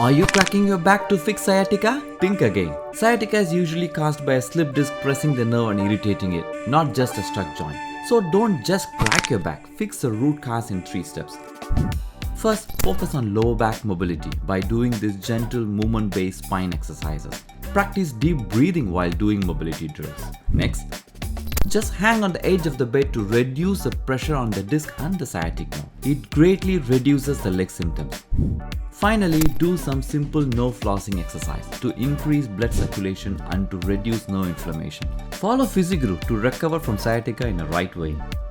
Are you cracking your back to fix sciatica? Think again. Sciatica is usually caused by a slip disc pressing the nerve and irritating it, not just a stuck joint. So don't just crack your back, fix the root cause in 3 steps. First, focus on lower back mobility by doing these gentle movement-based spine exercises. Practice deep breathing while doing mobility drills. Next, just hang on the edge of the bed to reduce the pressure on the disc and the sciatic nerve. It greatly reduces the leg symptoms. Finally, do some simple nerve flossing exercise to increase blood circulation and to reduce nerve inflammation. Follow PhysiGuru to recover from sciatica in the right way.